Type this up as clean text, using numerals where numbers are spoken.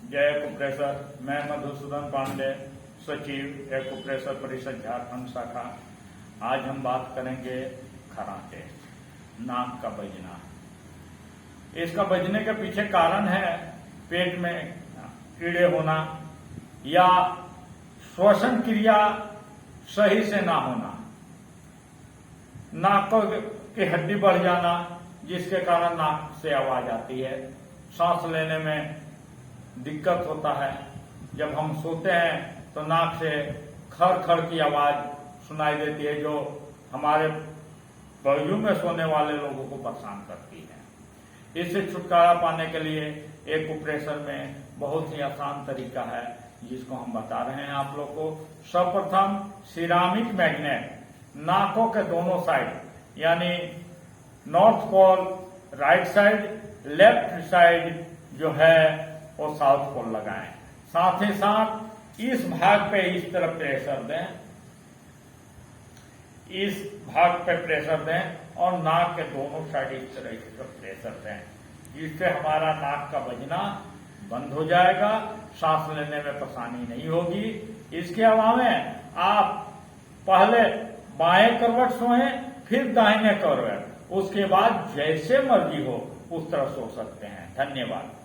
जय एक्यूप्रेशर। मैं मधुसूदन पांडे, सचिव एक्यूप्रेशर परिषद झारखंड शाखा। आज हम बात करेंगे खराटे, नाक का बजना। इसका बजने के पीछे कारण है पेट में कीड़े होना या श्वसन क्रिया सही से ना होना, नाक की हड्डी बढ़ जाना जिसके कारण नाक से आवाज आती है, सांस लेने में दिक्कत होता है। जब हम सोते हैं तो नाक से खर खर की आवाज सुनाई देती है जो हमारे बाजू में सोने वाले लोगों को परेशान करती है। इससे छुटकारा पाने के लिए एक्यूप्रेशर में बहुत ही आसान तरीका है जिसको हम बता रहे हैं आप लोग को। सर्वप्रथम सिरामिक मैग्नेट नाकों के दोनों साइड यानी north pole right side, left side जो है वो साउथ पोल लगाएं। साथ ही साथ इस भाग पे इस तरफ प्रेशर दें, इस भाग पे प्रेशर दें और नाक के दोनों साइड इस तरह प्रेशर दें, जिससे हमारा नाक का बजना बंद हो जाएगा, सांस लेने में परेशानी नहीं होगी। इसके अलावा आप पहले बाएं करवट सोएं, फिर दाहिने करवट, उसके बाद जैसे मर्जी हो उस तरह सो सकते हैं। धन्यवाद।